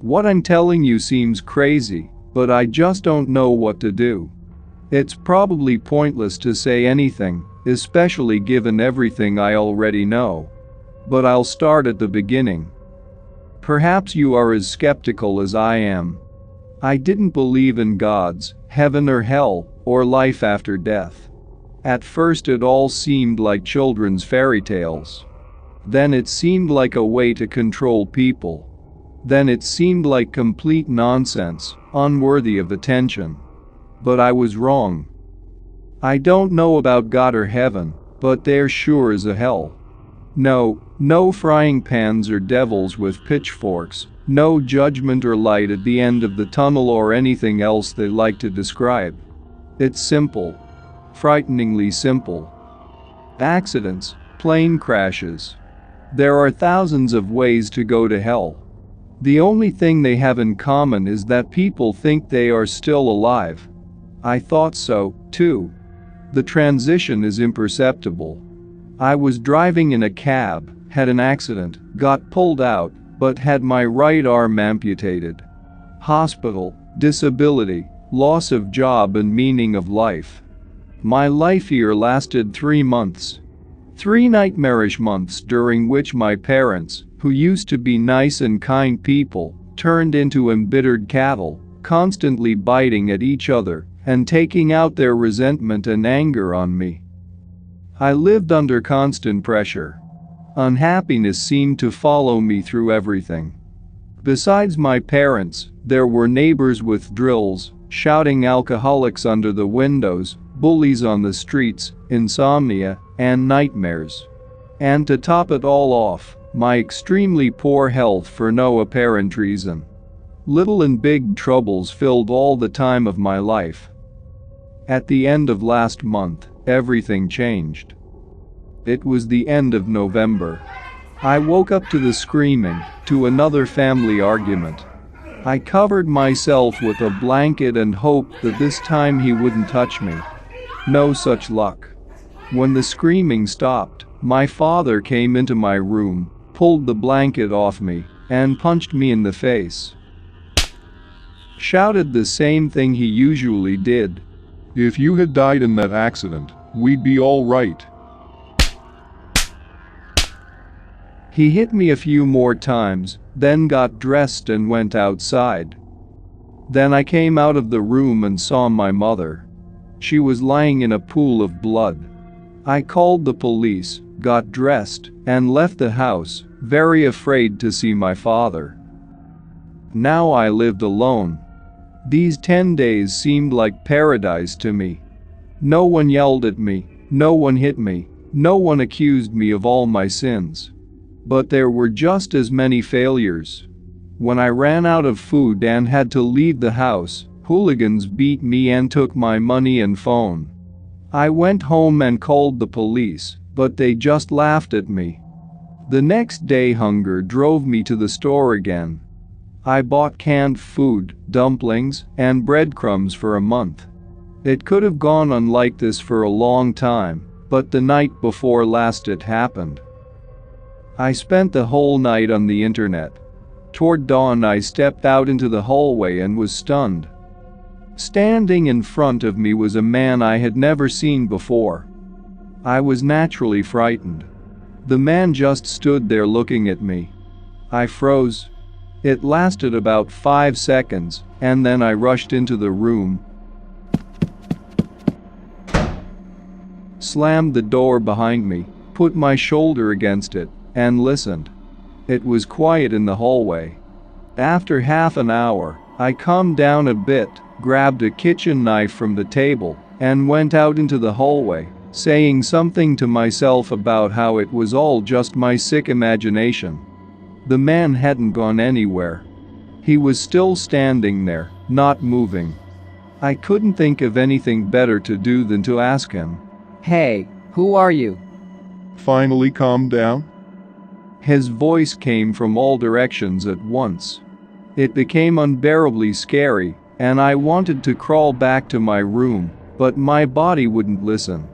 What I'm telling you seems crazy, but I just don't know what to do. It's probably pointless to say anything, especially given everything I already know. But I'll start at the beginning. Perhaps you are as skeptical as I am. I didn't believe in gods, heaven or hell, or life after death. At first it all seemed like children's fairy tales. Then it seemed like a way to control people. Then it seemed like complete nonsense, unworthy of attention. But I was wrong. I don't know about God or heaven, but there sure is a hell. No frying pans or devils with pitchforks, no judgment or light at the end of the tunnel or anything else they like to describe. It's simple. Frighteningly simple. Accidents, plane crashes. There are thousands of ways to go to hell. The only thing they have in common is that people think they are still alive. I thought so, too. The transition is imperceptible. I was driving in a cab, had an accident, got pulled out, but had my right arm amputated. Hospital, disability, loss of job and meaning of life. My life here lasted 3 months. 3 nightmarish months during which my parents, who used to be nice and kind people, turned into embittered cattle, constantly biting at each other and taking out their resentment and anger on me. I lived under constant pressure. Unhappiness seemed to follow me through everything. Besides my parents, there were neighbors with drills, shouting alcoholics under the windows, bullies on the streets, insomnia, and nightmares. And to top it all off, my extremely poor health for no apparent reason. Little and big troubles filled all the time of my life. At the end of last month, everything changed. It was the end of November. I woke up to the screaming, to another family argument. I covered myself with a blanket and hoped that this time he wouldn't touch me. No such luck. When the screaming stopped, my father came into my room, pulled the blanket off me, and punched me in the face. Shouted the same thing he usually did. "If you had died in that accident, we'd be all right." He hit me a few more times, then got dressed and went outside. Then I came out of the room and saw my mother. She was lying in a pool of blood. I called the police, got dressed, and left the house, very afraid to see my father. Now I lived alone. These 10 days seemed like paradise to me. No one yelled at me, no one hit me, no one accused me of all my sins. But there were just as many failures. When I ran out of food and had to leave the house, hooligans beat me and took my money and phone. I went home and called the police, but they just laughed at me. The next day hunger drove me to the store again. I bought canned food, dumplings, and breadcrumbs for a month. It could have gone on like this for a long time, but the night before last it happened. I spent the whole night on the internet. Toward dawn I stepped out into the hallway and was stunned. Standing in front of me was a man I had never seen before. I was naturally frightened. The man just stood there looking at me. I froze. It lasted about 5 seconds, and then I rushed into the room, slammed the door behind me, put my shoulder against it, and listened. It was quiet in the hallway. After half an hour, I calmed down a bit, grabbed a kitchen knife from the table, and went out into the hallway, saying something to myself about how it was all just my sick imagination. The man hadn't gone anywhere. He was still standing there, not moving. I couldn't think of anything better to do than to ask him, "Hey, who are you?" Finally calmed down? His voice came from all directions at once. It became unbearably scary, and I wanted to crawl back to my room, but my body wouldn't listen.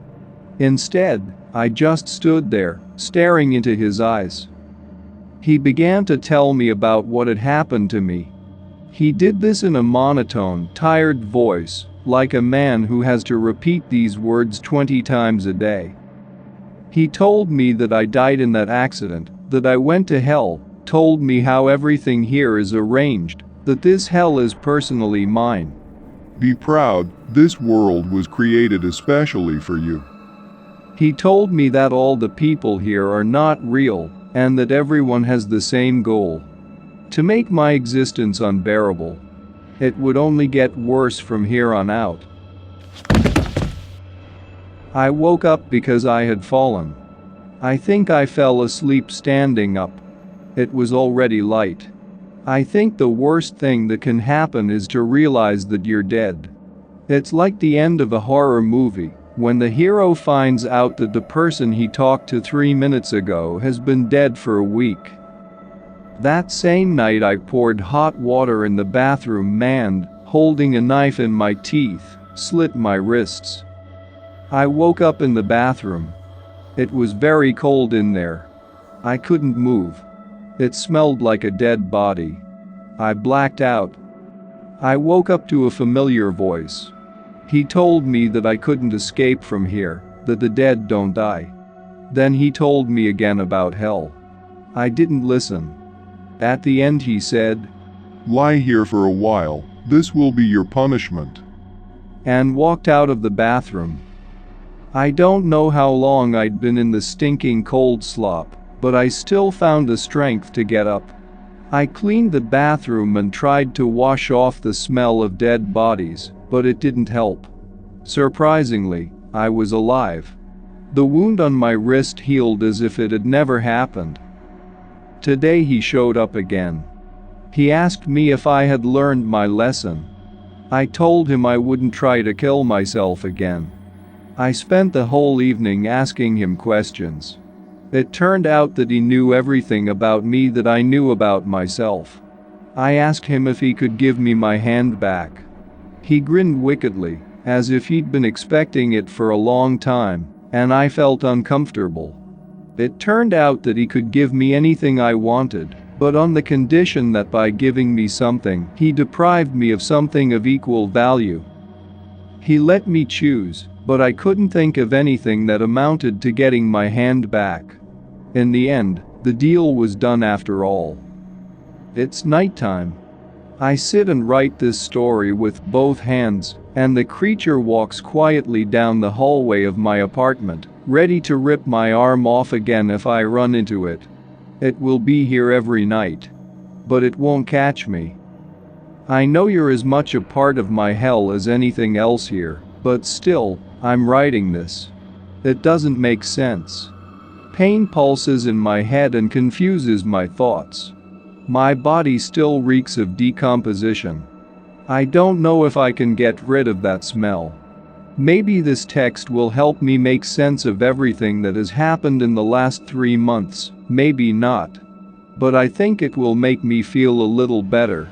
Instead, I just stood there, staring into his eyes. He began to tell me about what had happened to me. He did this in a monotone, tired voice, like a man who has to repeat these words 20 times a day. He told me that I died in that accident, that I went to hell, told me how everything here is arranged, that this hell is personally mine. Be proud, this world was created especially for you. He told me that all the people here are not real, and that everyone has the same goal: to make my existence unbearable. It would only get worse from here on out. I woke up because I had fallen. I think I fell asleep standing up. It was already light. I think the worst thing that can happen is to realize that you're dead. It's like the end of a horror movie, when the hero finds out that the person he talked to 3 minutes ago has been dead for a week. That same night I poured hot water in the bathroom and, holding a knife in my teeth, slit my wrists. I woke up in the bathroom. It was very cold in there. I couldn't move. It smelled like a dead body. I blacked out. I woke up to a familiar voice. He told me that I couldn't escape from here, that the dead don't die. Then he told me again about hell. I didn't listen. At the end he said, Lie here for a while, this will be your punishment. And walked out of the bathroom. I don't know how long I'd been in the stinking cold slop, but I still found the strength to get up. I cleaned the bathroom and tried to wash off the smell of dead bodies, but it didn't help. Surprisingly, I was alive. The wound on my wrist healed as if it had never happened. Today he showed up again. He asked me if I had learned my lesson. I told him I wouldn't try to kill myself again. I spent the whole evening asking him questions. It turned out that he knew everything about me that I knew about myself. I asked him if he could give me my hand back. He grinned wickedly, as if he'd been expecting it for a long time, and I felt uncomfortable. It turned out that he could give me anything I wanted, but on the condition that by giving me something, he deprived me of something of equal value. He let me choose, but I couldn't think of anything that amounted to getting my hand back. In the end, the deal was done after all. It's nighttime. I sit and write this story with both hands, and the creature walks quietly down the hallway of my apartment, ready to rip my arm off again if I run into it. It will be here every night. But it won't catch me. I know you're as much a part of my hell as anything else here, but still, I'm writing this. It doesn't make sense. Pain pulses in my head and confuses my thoughts. My body still reeks of decomposition. I don't know if I can get rid of that smell. Maybe this text will help me make sense of everything that has happened in the last 3 months, maybe not. But I think it will make me feel a little better.